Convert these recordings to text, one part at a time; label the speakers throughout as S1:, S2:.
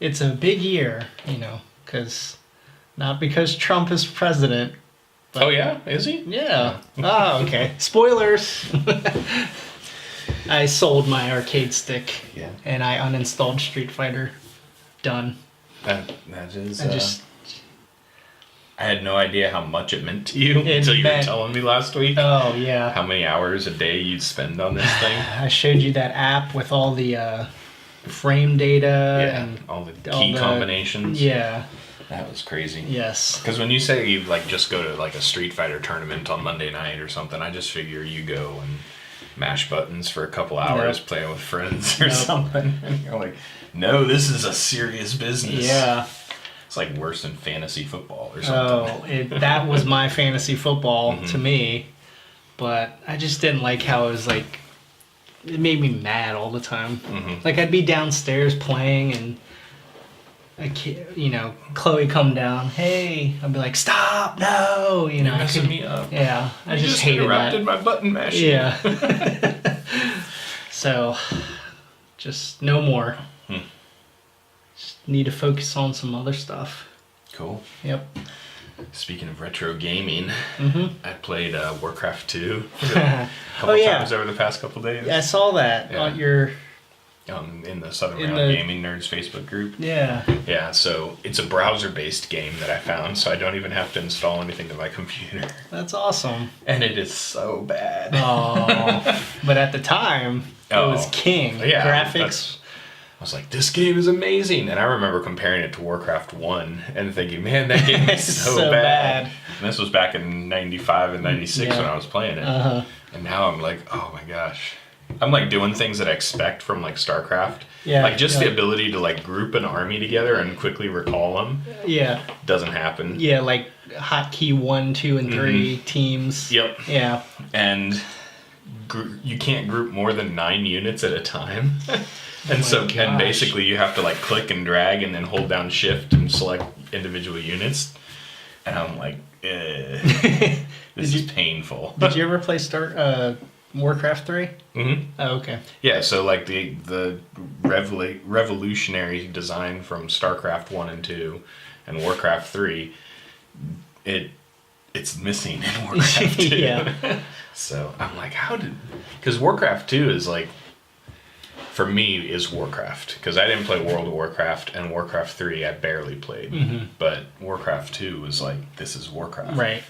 S1: it's a big year, not because Trump is president. But,
S2: oh yeah, is he?
S1: Yeah. Oh, okay. Spoilers. I sold my arcade stick.
S2: Yeah.
S1: And I uninstalled Street Fighter. Done.
S2: That is. I had no idea how much it meant to you until you were telling me last week.
S1: Oh yeah.
S2: How many hours a day you'd spend on this thing?
S1: I showed you that app with all the frame data and
S2: all the key combinations.
S1: Yeah.
S2: That was crazy.
S1: Yes.
S2: Because when you say you just go to a Street Fighter tournament on Monday night or something, I just figure you go and mash buttons for a couple hours playing with friends or something. And you're like, no, this is a serious business.
S1: Yeah.
S2: It's like worse than fantasy football or something.
S1: Oh, that was my fantasy football to me. But I just didn't like how it was it made me mad all the time. Mm-hmm. I'd be downstairs playing and Chloe come down, hey, I'd be like, stop, no,
S2: You're messing me up.
S1: Yeah, I just hated
S2: interrupted my button mashing.
S1: Yeah. So, just no more. Just need to focus on some other stuff.
S2: Cool.
S1: Yep.
S2: Speaking of retro gaming, I played Warcraft 2 a couple times over the past couple days.
S1: Yeah, I saw that on your...
S2: in the Southern Round Gaming Nerds Facebook group.
S1: Yeah.
S2: Yeah, so it's a browser-based game that I found, so I don't even have to install anything to my computer.
S1: That's awesome.
S2: And it is so bad.
S1: Oh, but at the time, it was king.
S2: Yeah,
S1: graphics.
S2: I was like, this game is amazing. And I remember comparing it to Warcraft 1 and thinking, man, that game is so bad. And this was back in 95 and 96 when I was playing it. And now I'm like, oh my gosh. I'm doing things that I expect from StarCraft. Yeah. The ability to group an army together and quickly recall them. Yeah. Doesn't happen.
S1: Yeah, hotkey 1, 2, and 3 teams.
S2: Yep.
S1: Yeah.
S2: And you can't group more than 9 units at a time. And and basically you have to click and drag and then hold down shift and select individual units. And I'm like, this is painful.
S1: Did you ever play Warcraft 3?
S2: Mm-hmm.
S1: Oh, okay.
S2: Yeah, so the revolutionary design from StarCraft 1 and 2 and Warcraft 3, it's missing in Warcraft 2.
S1: Yeah.
S2: So I'm like, because Warcraft 2 is for me is Warcraft, because I didn't play World of Warcraft, and Warcraft 3 I barely played, but Warcraft 2 was this is Warcraft.
S1: Right.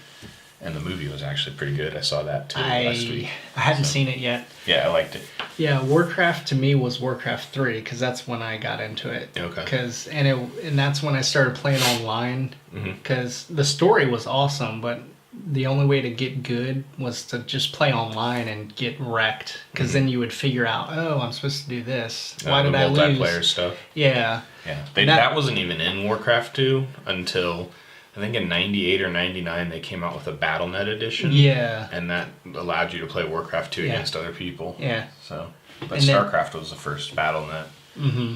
S2: And the movie was actually pretty good. I saw that too last week.
S1: I hadn't seen it yet.
S2: Yeah, I liked it.
S1: Yeah, Warcraft to me was Warcraft 3 because that's when I got into it.
S2: Okay.
S1: And that's when I started playing online because the story was awesome, but the only way to get good was to just play online and get wrecked because then you would figure out, oh, I'm supposed to do this. Why did I lose?
S2: Multiplayer stuff.
S1: Yeah.
S2: Yeah. That wasn't even in Warcraft 2 until... I think in 98 or 99 they came out with a BattleNet edition.
S1: Yeah.
S2: And that allowed you to play Warcraft 2 against other people.
S1: Yeah.
S2: So, but StarCraft was the first BattleNet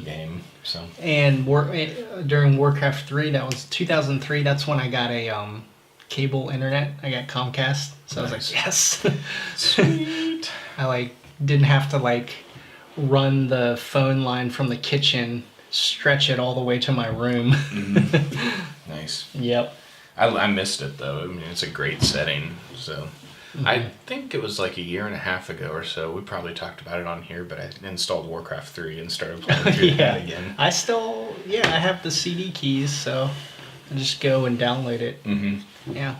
S2: game. So.
S1: And during Warcraft 3, that was 2003. That's when I got a cable internet. I got Comcast. So nice. I was like, yes.
S2: Sweet.
S1: I didn't have to run the phone line from the kitchen, stretch it all the way to my room.
S2: Nice.
S1: Yep.
S2: I missed it though. I mean, it's a great setting. So I think it was a year and a half ago or so. We probably talked about it on here, but I installed Warcraft 3 and started playing through that again.
S1: I have the CD keys, so I just go and download it.
S2: Mm-hmm.
S1: Yeah.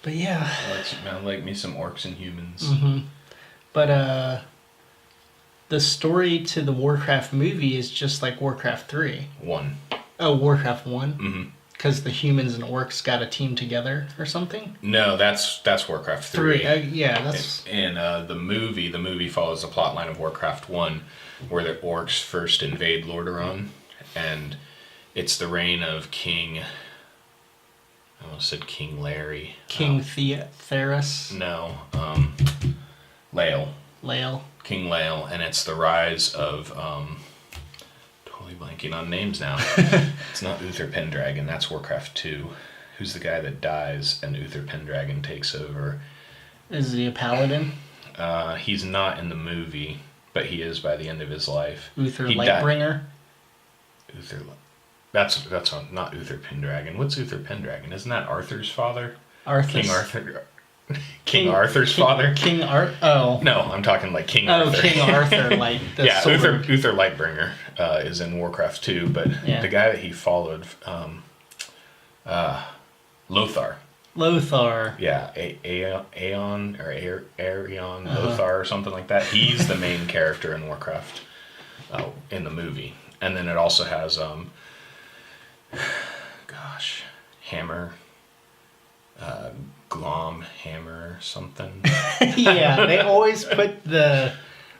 S1: But yeah.
S2: I like me some Orcs and Humans.
S1: Mm-hmm. But the story to the Warcraft movie is just like Warcraft 3.
S2: 1.
S1: Oh, Warcraft 1?
S2: Mm-hmm.
S1: Because the humans and orcs got a team together or something?
S2: No, that's Warcraft 3.
S1: That's...
S2: And the movie follows the plot line of Warcraft 1, where the orcs first invade Lordaeron, and it's the reign of King... I almost said King Larry.
S1: King Theros?
S2: No, Lael. King Lael, and it's the rise of... blanking on names now. It's not Uther Pendragon, that's Warcraft 2. Who's the guy that dies and Uther Pendragon takes over?
S1: Is he a paladin?
S2: He's not in the movie, but he is by the end of his life.
S1: Uther Lightbringer?
S2: Uther. That's not Uther Pendragon. What's Uther Pendragon? Isn't that Arthur's father? King Arthur. King Arthur's father.
S1: Oh.
S2: No, I'm talking like King Arthur.
S1: Oh, King Arthur, like the sword.
S2: Uther Lightbringer is in Warcraft 2, but the guy that he followed, Lothar.
S1: Lothar.
S2: Yeah, Aeon or Aeon Lothar or something like that. He's the main character in Warcraft in the movie. And then it also has, Hammer, Glom, Hammer, something.
S1: Yeah, they always put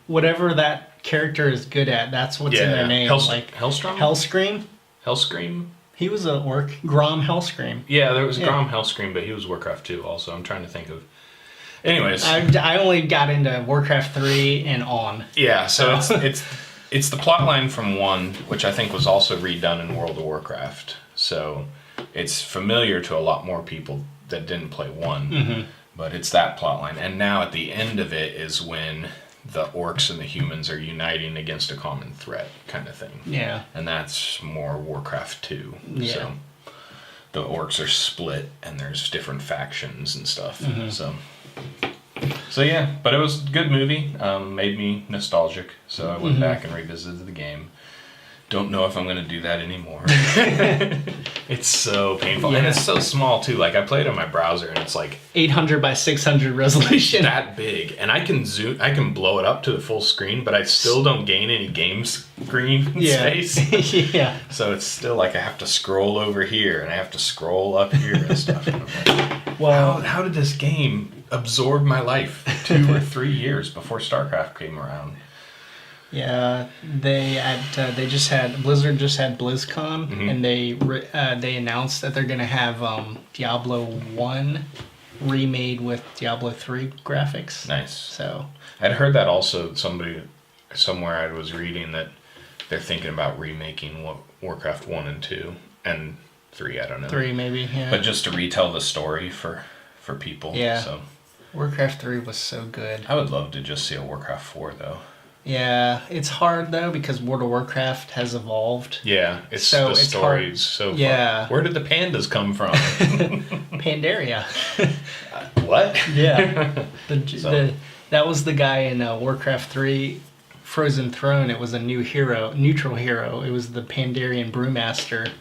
S1: whatever that character is good at, that's what's in their name.
S2: Hellstrom? Hellscream?
S1: He was a orc. Grom Hellscream.
S2: Yeah, there was Grom Hellscream, but he was Warcraft 2 also. I'm trying to think of... Anyways.
S1: I only got into Warcraft 3 and on.
S2: Yeah, so it's the plot line from 1, which I think was also redone in World of Warcraft. So it's familiar to a lot more people that didn't play 1. Mm-hmm. But it's that plot line. And now at the end of it is when the orcs and the humans are uniting against a common threat kind of thing. Yeah. And that's more Warcraft 2. Yeah. So the orcs are split and there's different factions and stuff. Mm-hmm. So yeah, but it was a good movie. Made me nostalgic. So I went back and revisited the game. Don't know if I'm going to do that anymore. It's so painful. Yeah. And it's so small, too. Like, I played on my browser, and it's like...
S1: 800 by 600 resolution.
S2: That big. And I can blow it up to the full screen, but I still don't gain any game screen space. Yeah. So it's still like I have to scroll over here, and I have to scroll up here and stuff. And I'm like, well, how did this game absorb my life for 2 or 3 years before StarCraft came around?
S1: Yeah, Blizzard just had BlizzCon, and they announced that they're gonna have Diablo 1 remade with Diablo 3 graphics.
S2: Nice.
S1: So
S2: I'd heard that also somewhere I was reading that they're thinking about remaking Warcraft 1 and 2 and 3. I don't know.
S1: 3 maybe. Yeah.
S2: But just to retell the story for people.
S1: Yeah.
S2: So
S1: Warcraft 3 was so good.
S2: I would love to just see a Warcraft 4 though.
S1: Yeah, it's hard though because World of Warcraft has evolved.
S2: Yeah, the story's so fun. Where did the pandas come from?
S1: Pandaria.
S2: What?
S1: Yeah, that was the guy in Warcraft 3, Frozen Throne. It was a neutral hero. It was the Pandarian Brewmaster,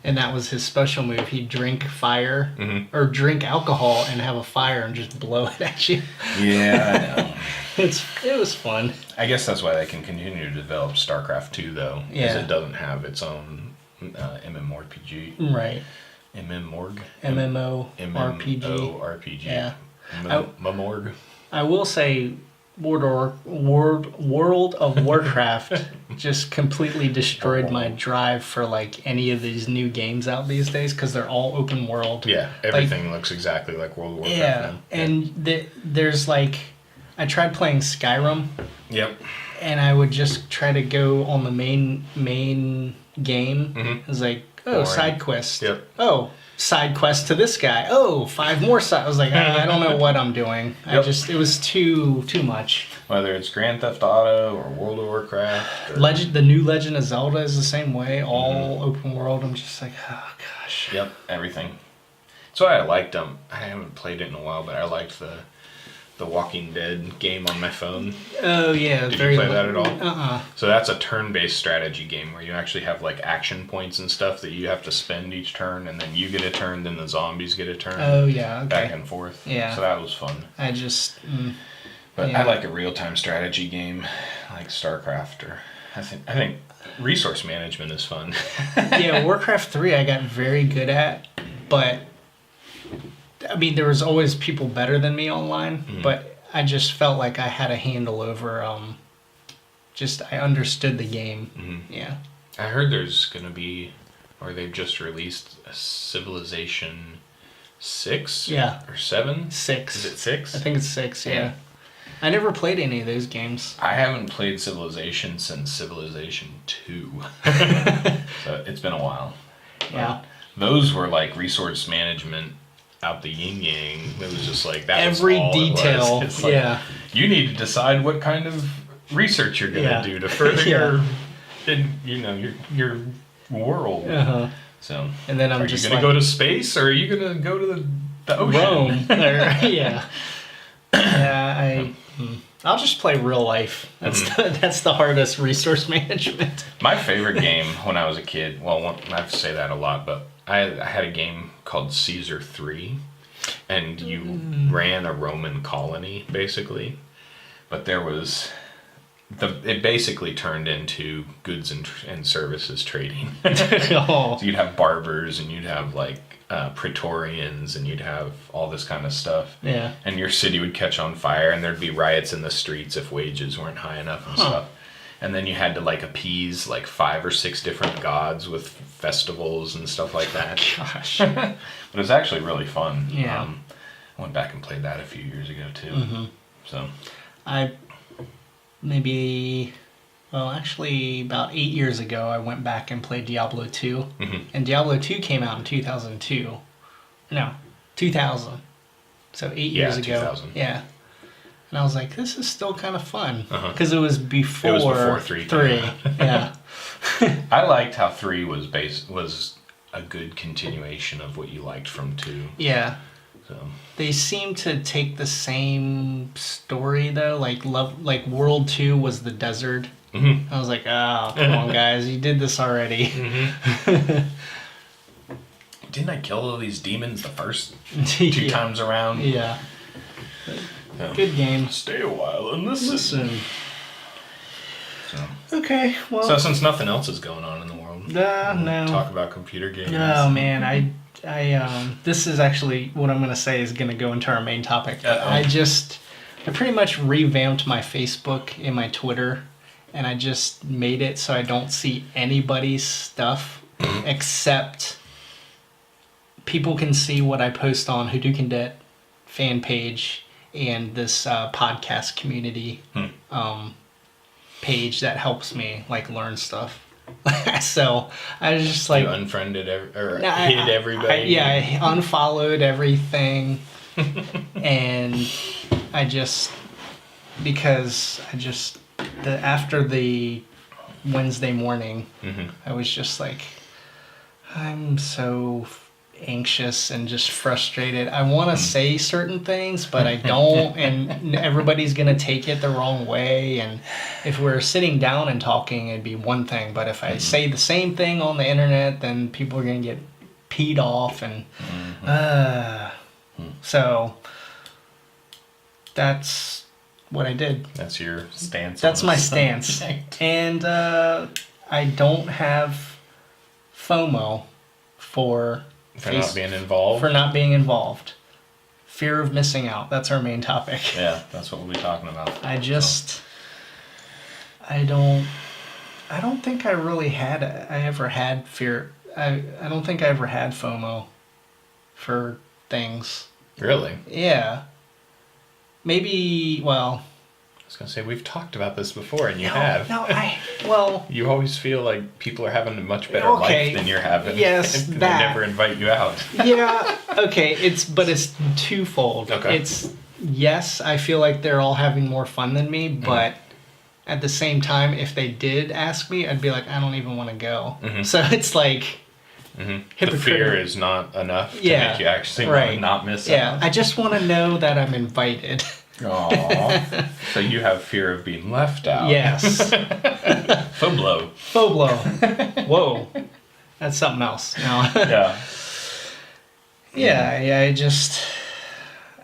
S1: and that was his special move. He'd drink fire or drink alcohol and have a fire and just blow it at you.
S2: Yeah, I know.
S1: It was fun.
S2: I guess that's why they can continue to develop StarCraft 2, though, because it doesn't have its own MMORPG.
S1: Right.
S2: MMORG.
S1: MMORPG. Yeah.
S2: MMORG.
S1: I will say World of Warcraft just completely destroyed my drive for like any of these new games out these days because they're all open world.
S2: Yeah, everything looks exactly like World of Warcraft now.
S1: And there's like... I tried playing Skyrim.
S2: Yep.
S1: And I would just try to go on the main game. It was like, boring. Side quest.
S2: Yep.
S1: Oh, side quest to this guy. Oh, 5 more side. I was like, I don't know what I'm doing. Yep. It was too much.
S2: Whether it's Grand Theft Auto or World of Warcraft.
S1: The new Legend of Zelda is the same way. All open world. I'm just like, oh gosh.
S2: Yep, everything. That's why I liked them. I haven't played it in a while, but I liked the Walking Dead game on my phone.
S1: Oh, yeah.
S2: Did you play that at all? So that's a turn-based strategy game where you actually have like action points and stuff that you have to spend each turn, and then you get a turn, then the zombies get a turn.
S1: Oh, yeah. Okay.
S2: Back and forth.
S1: Yeah.
S2: So that was fun.
S1: I
S2: like a real-time strategy game like StarCraft, or I think resource management is fun.
S1: Yeah, Warcraft 3 I got very good at, but... I mean, there was always people better than me online, but I just felt like I had a handle over, I understood the game. Yeah.
S2: I heard there's going to be, or they've just released a Civilization 6?
S1: Yeah.
S2: Or 7?
S1: 6.
S2: Is it 6?
S1: I think it's 6, yeah. I never played any of those games.
S2: I haven't played Civilization since Civilization 2. So it's been a while.
S1: Yeah.
S2: Those were like resource management out the yin yang. It was just like that.
S1: Every
S2: was all
S1: detail.
S2: It was. Like, you need to decide what kind of research you're going to do to further your world. So,
S1: and then
S2: are you gonna go to space, or are you gonna go to the ocean?
S1: Rome. Yeah. I'll just play real life. That's the hardest resource management.
S2: My favorite game when I was a kid. Well, I say that a lot, but I had a game called Caesar 3, and you ran a Roman colony basically, but there was it basically turned into goods and services trading. So you'd have barbers, and you'd have like praetorians, and you'd have all this kind of stuff.
S1: Yeah.
S2: And your city would catch on fire, and there'd be riots in the streets if wages weren't high enough and stuff. And then you had to like appease like 5 or 6 different gods with festivals and stuff like that.
S1: Gosh.
S2: But it was actually really fun.
S1: Yeah.
S2: I went back and played that a few years ago too. So
S1: actually about 8 years ago, I went back and played Diablo 2. And Diablo 2 came out in 2002. No, 2000. So 8 years ago.
S2: 2000.
S1: Yeah. And I was like, this is still kind of fun. Because it was before
S2: 3.
S1: Yeah.
S2: I liked how 3 was a good continuation of what you liked from 2.
S1: Yeah.
S2: So
S1: they seem to take the same story though. Like World 2 was the desert. I was like, oh, come on, guys, you did this already.
S2: Didn't I kill all these demons the first 2 times around?
S1: Yeah. Good game.
S2: Stay a while and listen. So.
S1: Okay, well.
S2: So since nothing else is going on in the world,
S1: no.
S2: Talk about computer games.
S1: Oh man, I this is actually what I'm gonna say is gonna go into our main topic. I pretty much revamped my Facebook and my Twitter, and I just made it so I don't see anybody's stuff except people can see what I post on Hadoken Det fan page and this podcast community page that helps me like learn stuff. So I was just like,
S2: you unfriended hid everybody.
S1: I unfollowed everything, and after the Wednesday morning, I was just like, I'm so anxious and just frustrated. I want to say certain things, but I don't, and everybody's gonna take it the wrong way. And if we're sitting down and talking, it'd be one thing, but if I say the same thing on the internet, then people are gonna get peed off. And so that's what I did.
S2: That's your stance.
S1: That's my stance. And I don't have FOMO for
S2: not being involved.
S1: For not being involved. Fear of missing out. That's our main topic.
S2: Yeah, that's what we'll be talking about.
S1: I don't think I ever had fear. I don't think I ever had FOMO for things.
S2: Really?
S1: Yeah. Maybe, well,
S2: I was going to say, we've talked about this before, and you have.
S1: You
S2: always feel like people are having a much better life than you're having.
S1: Yes,
S2: and
S1: that.
S2: They never invite you out.
S1: Yeah, okay, but it's twofold.
S2: Okay.
S1: It's, yes, I feel like they're all having more fun than me, but at the same time, if they did ask me, I'd be like, I don't even want to go. So it's like,
S2: the fear is not enough to make you actually want to not miss out.
S1: Yeah, I just want to know that I'm invited.
S2: Aww. So you have fear of being left out.
S1: Yes.
S2: FOMO.
S1: Whoa. That's something else. No. Yeah,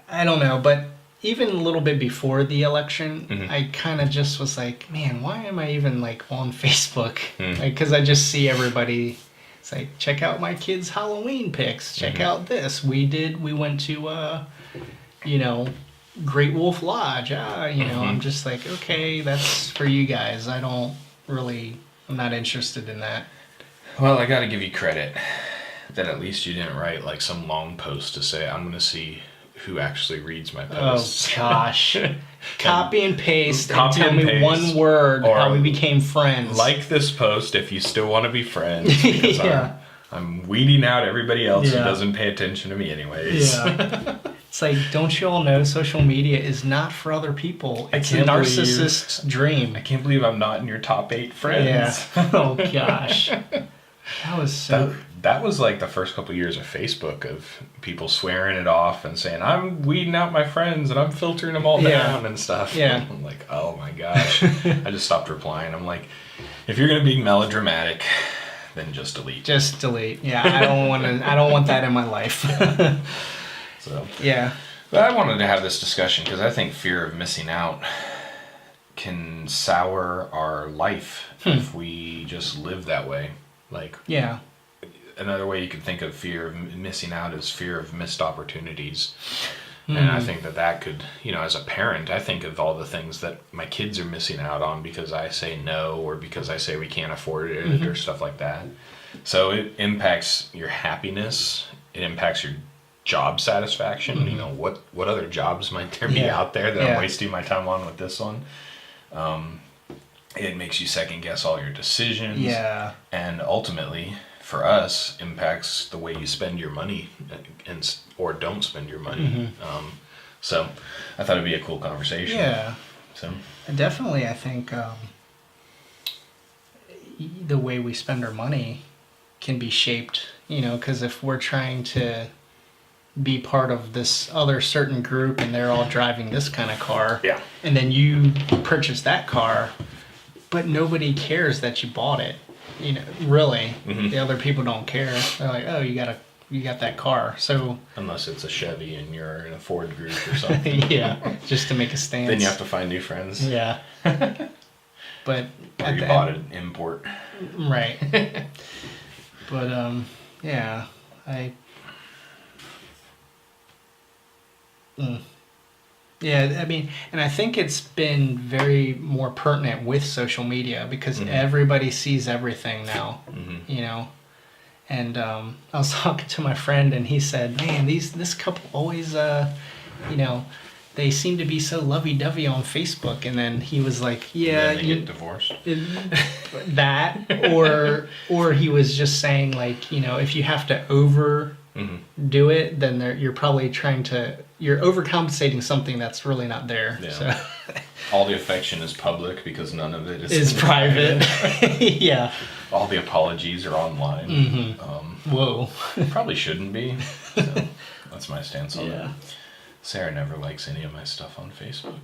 S1: I don't know, but even a little bit before the election, I kind of just was like, man, why am I even like on Facebook? Like, 'cause I just see everybody. It's like, check out my kids' Halloween pics. Check out this. We went to, Great Wolf Lodge. I'm just like, okay, that's for you guys. I'm not interested in that.
S2: Well, I gotta give you credit that at least you didn't write like some long post to say, I'm gonna see who actually reads my posts.
S1: Oh, gosh. Copy and paste and tell me one word how we became friends.
S2: Like this post if you still want to be friends. Because I'm weeding out everybody else who doesn't pay attention to me anyways. Yeah.
S1: It's like, don't you all know social media is not for other people? It's a narcissist's dream.
S2: I can't believe I'm not in your top 8 friends.
S1: Yeah. Oh, gosh. That was so...
S2: That was like the first couple years of Facebook, of people swearing it off and saying, I'm weeding out my friends and I'm filtering them all down and stuff.
S1: Yeah.
S2: I'm like, oh my gosh. I just stopped replying. I'm like, if you're going to be melodramatic, then just delete.
S1: Just delete. Yeah, I don't want that in my life.
S2: So
S1: yeah.
S2: But I wanted to have this discussion because I think fear of missing out can sour our life if we just live that way. Like,
S1: yeah.
S2: Another way you could think of fear of missing out is fear of missed opportunities. And I think that could, as a parent, I think of all the things that my kids are missing out on because I say no, or because I say we can't afford it, or stuff like that. So it impacts your happiness. It impacts your job satisfaction. What other jobs might there be out there that I'm wasting my time on with this one? It makes you second guess all your decisions.
S1: Yeah.
S2: And ultimately, for us, impacts the way you spend your money or don't spend your money. So I thought it'd be a cool conversation.
S1: Yeah.
S2: So
S1: definitely, I think the way we spend our money can be shaped, because if we're trying to be part of this other certain group and they're all driving this kind of car, and then you purchase that car, but nobody cares that you bought it. Really, the other people don't care. They're like, oh, you got that car. So
S2: unless it's a Chevy and you're in a Ford group or something.
S1: Yeah, just to make a stance.
S2: Then you have to find new friends.
S1: Yeah. But
S2: or you bought an import.
S1: Right. But yeah, Yeah, I mean, and I think it's been very more pertinent with social media because everybody sees everything now, And I was talking to my friend and he said, man, this couple always, they seem to be so lovey-dovey on Facebook. And then he was like, yeah.
S2: Then they get divorced.
S1: That, or he was just saying like, if you have to do it, then you're probably you're overcompensating something that's really not there.
S2: Yeah.
S1: So.
S2: All the affection is public because none of it
S1: is private. Yeah.
S2: All the apologies are online.
S1: Whoa.
S2: Probably shouldn't be. So that's my stance on that. Sarah never likes any of my stuff on Facebook.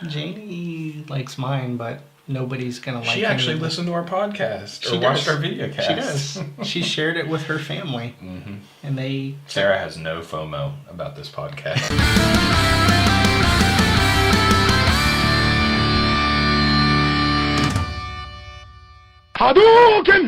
S1: Janie likes mine, but nobody's gonna like it.
S2: She actually listened to our podcast or watched our video cast.
S1: She does. She shared it with her family. And
S2: Sarah has no FOMO about this podcast.
S3: Hadoken!